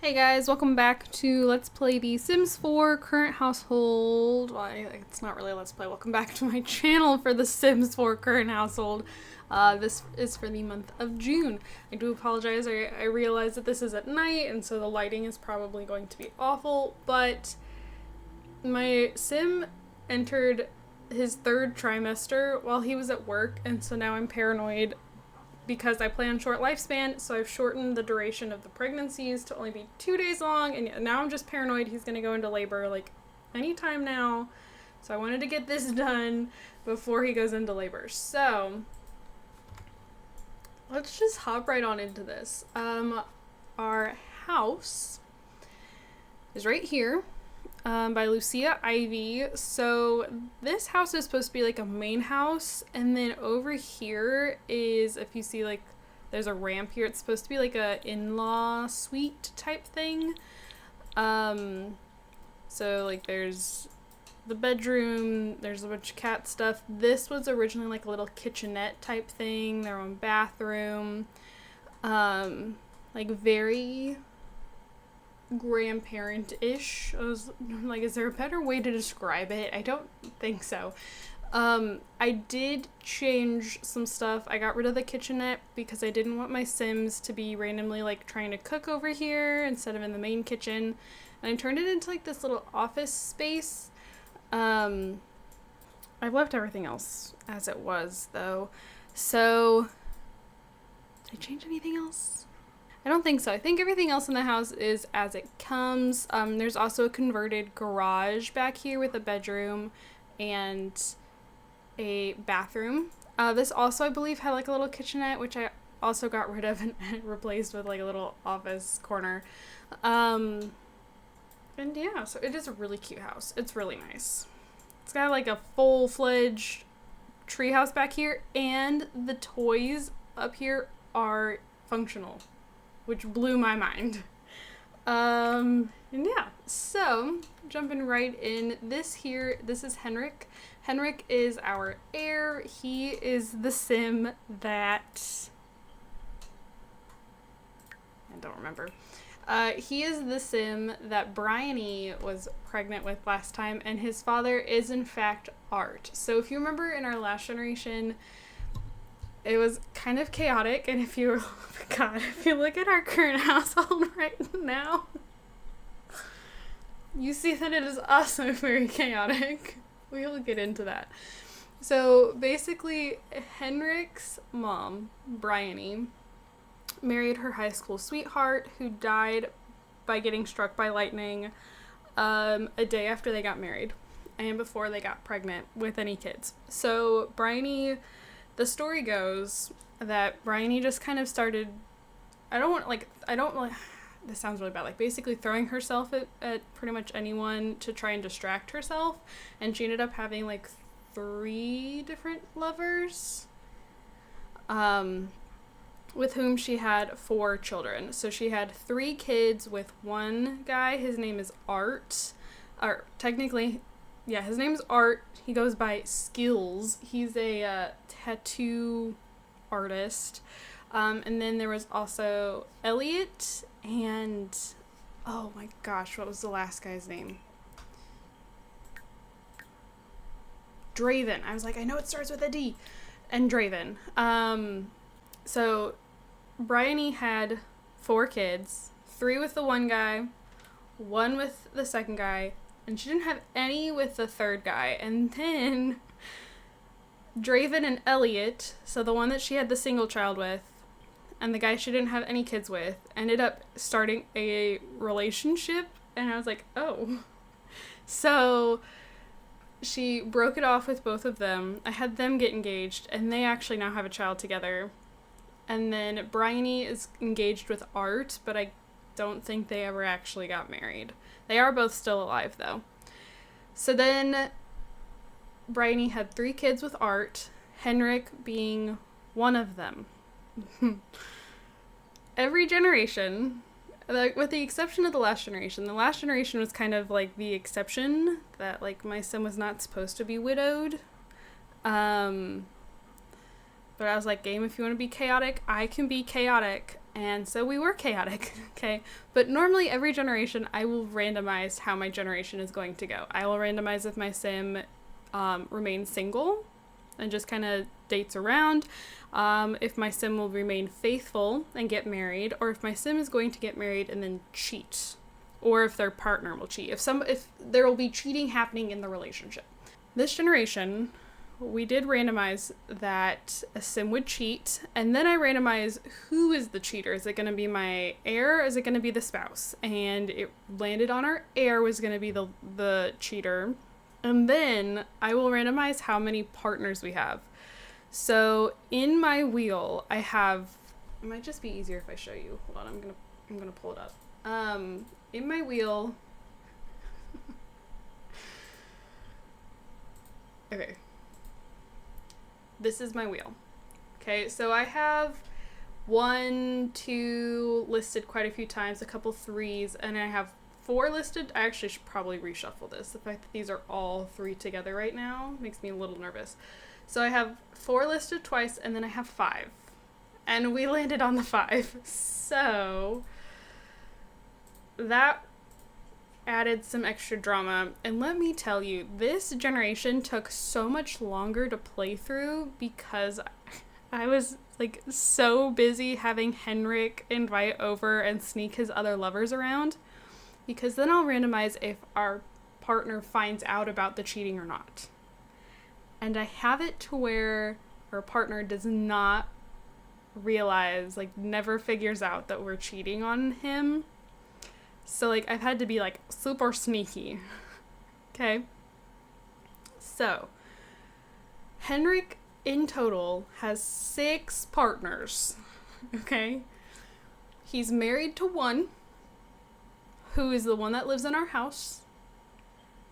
Hey guys, welcome back to Let's Play The Sims 4 Current Household. Well, it's not really Let's Play. Welcome back to my channel for The Sims 4 Current Household. This is for the month of June. I do apologize. I realize that this is at night, and so the lighting is probably going to be awful, but my sim entered his third trimester while he was at work, and so now I'm paranoid because I plan short lifespan, so I've shortened the duration of the pregnancies to only be 2 days long, and now I'm just paranoid he's gonna go into labor like anytime now. So I wanted to get this done before he goes into labor. So let's just hop right on into this. Our house is right here. By Lucia Ivy. So this house is supposed to be like a main house, and then over here is, if you see, like there's a ramp here, it's supposed to be like a in-law suite type thing. So like there's the bedroom, there's a bunch of cat stuff. This was originally like a little kitchenette type thing, their own bathroom, like very grandparent-ish. I was like, is there a better way to describe it? I don't think so. I did change some stuff. I got rid of the kitchenette because I didn't want my Sims to be randomly like trying to cook over here instead of in the main kitchen, and I turned it into like this little office space. I've left everything else as it was though. So did I change anything else? I don't think so. I think everything else in the house is as it comes. There's also a converted garage back here with a bedroom and a bathroom. This also, I believe, had like a little kitchenette, which I also got rid of and replaced with like a little office corner. And yeah, so it is a really cute house. It's really nice. It's got like a full-fledged treehouse back here, and the toys up here are functional, which blew my mind. And yeah, so jumping right in, this is Henrik. Henrik is our heir. He is the sim that, I don't remember. He is the sim that Bryony was pregnant with last time, and his father is in fact Art. So if you remember in our last generation, it was kind of chaotic, and if you look at our current household right now, you see that it is also very chaotic. We'll get into that. So basically, Henrik's mom, Bryony, married her high school sweetheart who died by getting struck by lightning a day after they got married and before they got pregnant with any kids. So Bryony, the story goes that Bryony just kind of started, this sounds really bad, like basically throwing herself at pretty much anyone to try and distract herself, and she ended up having like 3 different lovers, with whom she had 4 children. So she had 3 kids with one guy. His name is Art, or technically, yeah, his name is Art. He goes by Skills. He's a tattoo artist. And then there was also Elliot and, oh my gosh, what was the last guy's name? Draven. I was like, I know it starts with a D. And Draven. So Bryony had 4 kids, 3 with the one guy, 1 with the second guy, and she didn't have any with the third guy. And then Draven and Elliot, so the one that she had the single child with, and the guy she didn't have any kids with, ended up starting a relationship. And I was like, oh. So she broke it off with both of them. I had them get engaged, and they actually now have a child together. And then Bryony is engaged with Art, but I don't think they ever actually got married. They are both still alive, though. So then Bryony had 3 kids with Art, Henrik being one of them. Every generation, like with the exception of the last generation was kind of like the exception that like my sim was not supposed to be widowed. But I was like, game, if you want to be chaotic, I can be chaotic. and so we were chaotic, okay? But normally every generation, I will randomize how my generation is going to go. I will randomize if my sim remains single and just kind of dates around, if my sim will remain faithful and get married, or if my sim is going to get married and then cheat, or if their partner will cheat, if there will be cheating happening in the relationship. This generation, we did randomize that a sim would cheat, and then I randomized who is the cheater. Is it going to be my heir, or is it going to be the spouse? And it landed on our heir was going to be the cheater. And then I will randomize how many partners we have. So in my wheel, I have, it might just be easier if I show you. Hold on, I'm gonna pull it up. In my wheel, okay, this is my wheel. Okay, so I have 1, 2 listed quite a few times, a couple 3s, and I have 4 listed. I actually should probably reshuffle this. The fact that these are all 3 together right now makes me a little nervous. So I have 4 listed twice, and then I have 5. And we landed on the 5. So that added some extra drama. And let me tell you, this generation took so much longer to play through because I was like so busy having Henrik invite over and sneak his other lovers around. Because then I'll randomize if our partner finds out about the cheating or not. And I have it to where our partner does not realize, like, never figures out that we're cheating on him. So, like, I've had to be, like, super sneaky. Okay? So, Henrik in total has 6 partners. Okay? He's married to one, who is the one that lives in our house,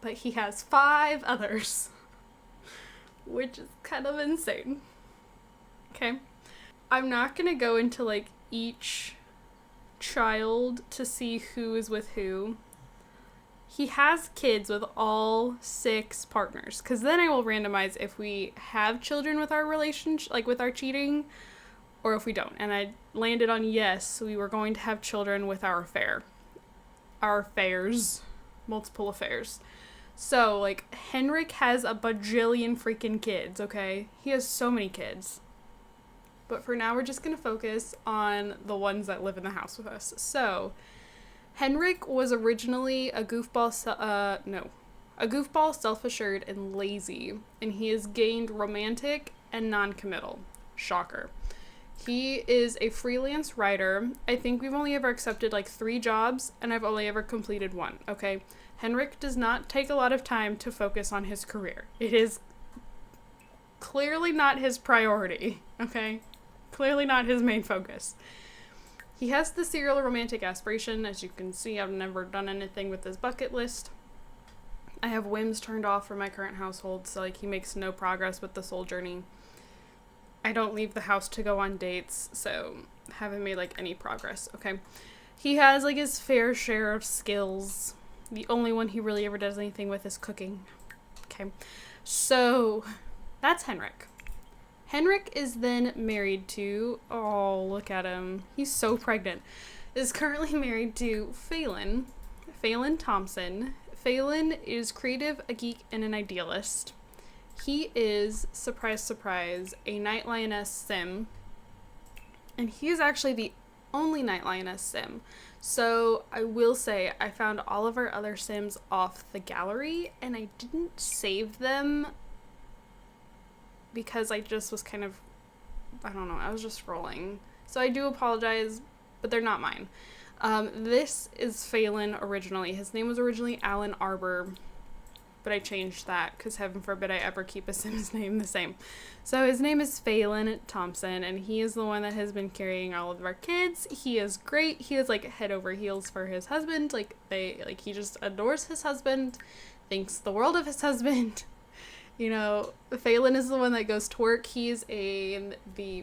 but he has 5 others, which is kind of insane. Okay? I'm not gonna go into, like, each child to see who is with who. He has kids with all 6 partners, because then I will randomize if we have children with our relationship, like with our cheating, or if we don't. And I landed on yes, we were going to have children with our affair. Our affairs. Multiple affairs. So, like, Henrik has a bajillion freaking kids, okay? He has so many kids. But for now, we're just going to focus on the ones that live in the house with us. So, Henrik was originally a goofball, self-assured, and lazy. And he has gained romantic and non-committal. Shocker. He is a freelance writer. I think we've only ever accepted like 3 jobs, and I've only ever completed 1, okay? Henrik does not take a lot of time to focus on his career. It is clearly not his priority, okay? Clearly not his main focus. He has the serial romantic aspiration. As you can see, I've never done anything with this bucket list. I have whims turned off for my current household, so like he makes no progress with the soul journey. I don't leave the house to go on dates, so haven't made, like, any progress, okay? He has, like, his fair share of skills. The only one he really ever does anything with is cooking, okay? So, that's Henrik. Henrik is then married to, oh, look at him. He's so pregnant. Is currently married to Phelan Thompson. Phelan is creative, a geek, and an idealist. He is, surprise, surprise, a Night Lioness sim, and he is actually the only Night Lioness sim. So I will say I found all of our other sims off the gallery, and I didn't save them because I just was kind of, I don't know, I was just scrolling. So I do apologize, but they're not mine. This is Phelan originally. His name was originally Alan Arbor, but I changed that because heaven forbid I ever keep a sim's name the same. So his name is Phelan Thompson, and he is the one that has been carrying all of our kids. He is great. He is like head over heels for his husband. He just adores his husband, thinks the world of his husband. You know, Phelan is the one that goes to work. He's the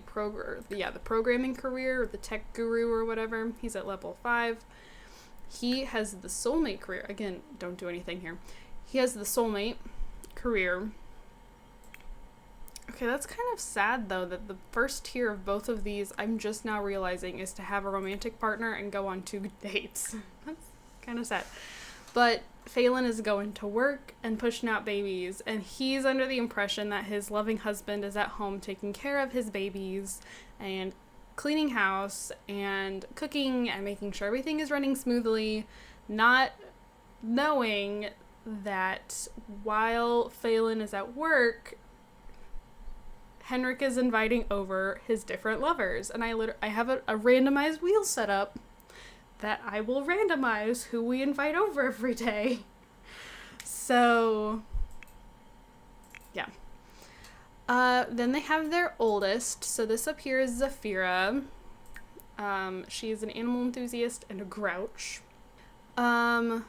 programming career, or the tech guru or whatever. He's at level 5. He has the soulmate career. Again, don't do anything here. He has the soulmate career. Okay, that's kind of sad, though, that the first tier of both of these, I'm just now realizing, is to have a romantic partner and go on 2 dates. That's kind of sad. But Phelan is going to work and pushing out babies, and he's under the impression that his loving husband is at home taking care of his babies and cleaning house and cooking and making sure everything is running smoothly, not knowing that while Phelan is at work, Henrik is inviting over his different lovers. And I have a randomized wheel set up that I will randomize who we invite over every day. So, yeah. Then they have their oldest. So this up here is Zafira. She is an animal enthusiast and a grouch. I've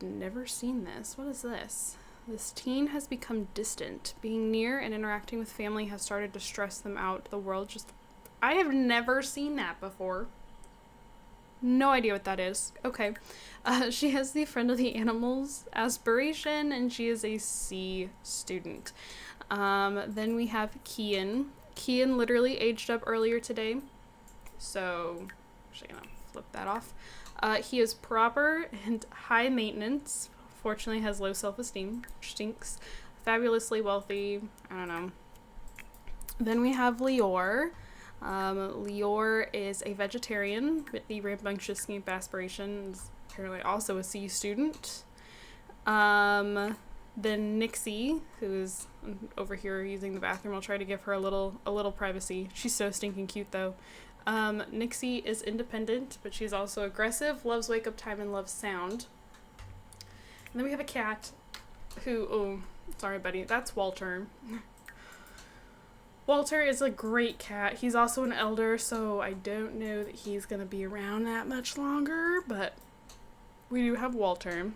never seen this. What is this? This teen has become distant. Being near and interacting with family has started to stress them out. The world just... I have never seen that before. No idea what that is. Okay. She has the friend of the animals aspiration, and she is a C student. Then we have Kian. Kian literally aged up earlier today. So, I'm actually gonna flip that off. He is proper and high maintenance. Fortunately has low self-esteem, which stinks. Fabulously wealthy. I don't know. Then we have Lior. Lior is a vegetarian with the rambunctious skimp aspirations. Apparently also a C student. Then Nixie, who's over here using the bathroom. I'll try to give her a little privacy. She's so stinking cute though. Nixie is independent, but she's also aggressive, loves wake up time, and loves sound. And then we have a cat who, oh, sorry buddy, that's Walter. Walter is a great cat. He's also an elder, so I don't know that he's going to be around that much longer, but we do have Walter.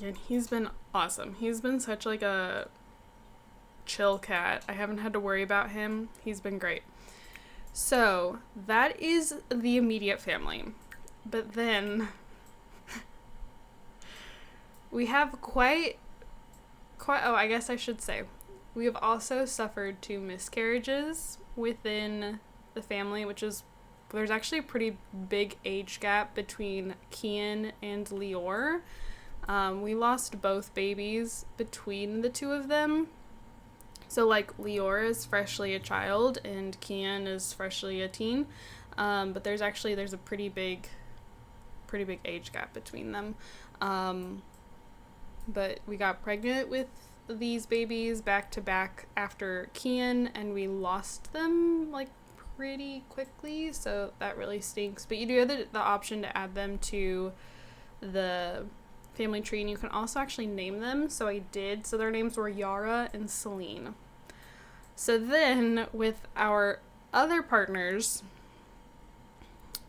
And he's been awesome. He's been such like a chill cat. I haven't had to worry about him. He's been great. So that is the immediate family. But then we have quite, oh, I guess I should say, we have also suffered 2 miscarriages within the family, which is, there's actually a pretty big age gap between Kian and Lior. We lost both babies between the 2 of them. So, like, Lior is freshly a child and Kian is freshly a teen. But there's a pretty big age gap between them. But we got pregnant with these babies back to back after Kian, and we lost them, like, pretty quickly, so that really stinks. But you do have the option to add them to the family tree, and you can also actually name them, so I did. So their names were Yara and Celine. So then, with our other partners,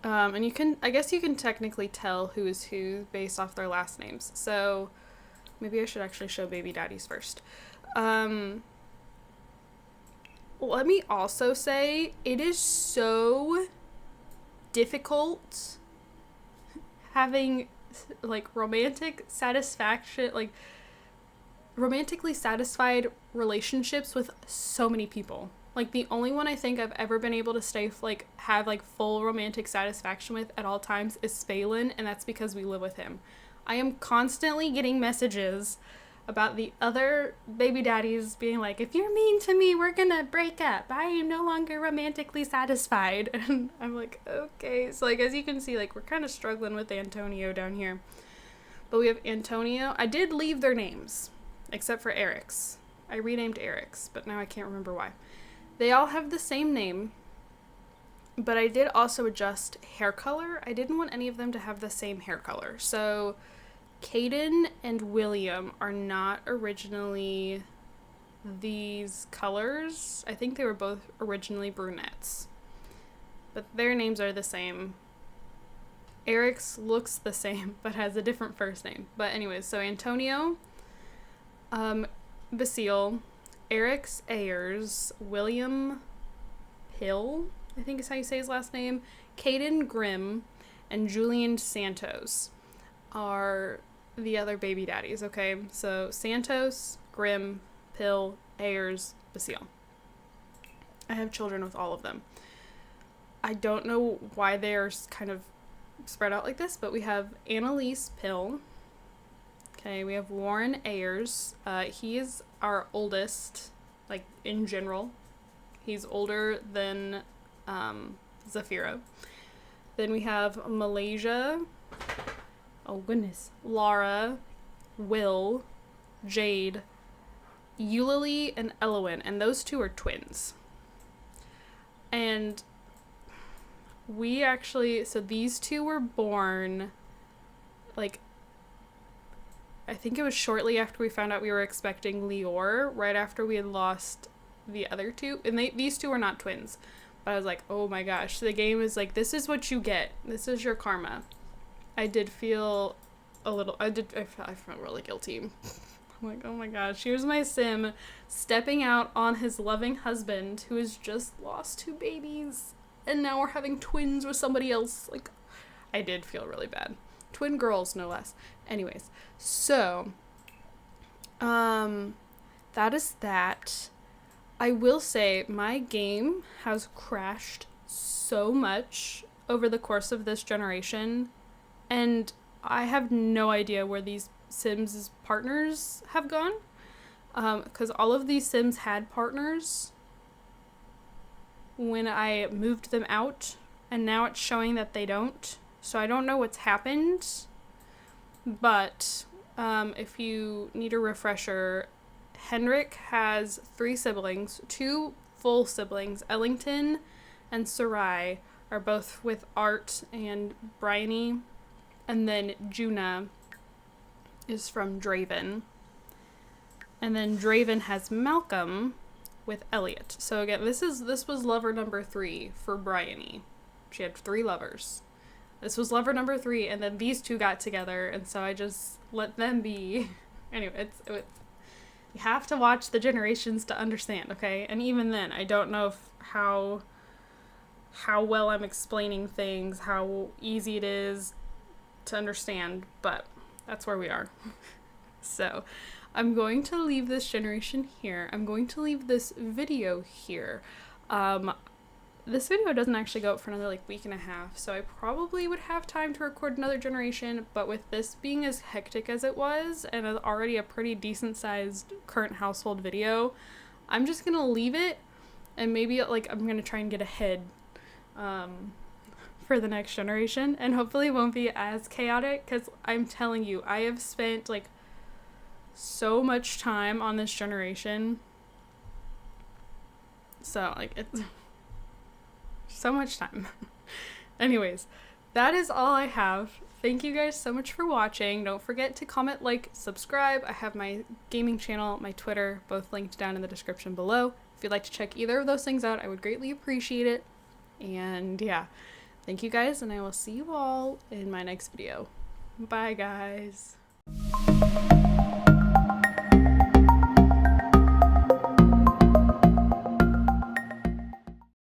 and I guess you can technically tell who is who based off their last names. So maybe I should actually show baby daddies first. Let me also say, it is so difficult having, like, romantically satisfied relationships with so many people. Like, the only one I think I've ever been able to have full romantic satisfaction with at all times is Phelan, and that's because we live with him. I am constantly getting messages about the other baby daddies being like, if you're mean to me, we're gonna break up. I am no longer romantically satisfied. And I'm like, okay. So, like, as you can see, like, we're kind of struggling with Antonio down here. But we have Antonio. I did leave their names, except for Eric's. I renamed Eric's, but now I can't remember why. They all have the same name, but I did also adjust hair color. I didn't want any of them to have the same hair color. So Caden and William are not originally these colors. I think they were both originally brunettes, but their names are the same. Eric's looks the same, but has a different first name. But anyways, so Antonio, Basile, Eric's Ayers, William Hill, I think is how you say his last name, Caden Grimm, and Julian Santos are the other baby daddies, okay? So Santos, Grimm, Pill, Ayers, Basile. I have children with all of them. I don't know why they're kind of spread out like this, but we have Annalise Pill. Okay, we have Warren Ayers. He is our oldest, like, in general. He's older than Zafira. Then we have Malaysia. Oh, goodness. Laura, Will, Jade, Eulalie, and Elowen. And those two are twins. And we actually, so these two were born, like, I think it was shortly after we found out we were expecting Lior, right after we had lost the other two. And these two are not twins. But I was like, oh my gosh. The game is like, this is what you get. This is your karma. I did feel a little, I felt really guilty. I'm like, oh my gosh. Here's my sim stepping out on his loving husband who has just lost 2 babies. And now we're having twins with somebody else. Like, I did feel really bad. Twin girls, no less. Anyways, so, that is that. I will say my game has crashed so much over the course of this generation, and I have no idea where these Sims' partners have gone, because all of these Sims had partners when I moved them out, and now it's showing that they don't, so I don't know what's happened, but if you need a refresher, Henrik has 3 siblings, 2 full siblings. Ellington and Sarai are both with Art and Bryony. And then Juna is from Draven. And then Draven has Malcolm with Elliot. So again, this was lover number 3 for Bryony. She had 3 lovers. This was lover number 3, and then these 2 got together, and so I just let them be. Anyway, it's you have to watch the generations to understand, okay? And even then, I don't know how well I'm explaining things, how easy it is to understand, but that's where we are. So, I'm going to leave this generation here. I'm going to leave this video here. This video doesn't actually go up for another like week and a half, so I probably would have time to record another generation, but with this being as hectic as it was, and already a pretty decent sized current household video, I'm just gonna leave it, and maybe like I'm gonna try and get ahead for the next generation, and hopefully it won't be as chaotic, because I'm telling you, I have spent like so much time on this generation, so like it's so much time. Anyways, that is all I have. Thank you guys so much for watching. Don't forget to comment, like, subscribe. I have my gaming channel, my Twitter, both linked down in the description below. If you'd like to check either of those things out, I would greatly appreciate it. And yeah, thank you guys, and I will see you all in my next video. Bye, guys.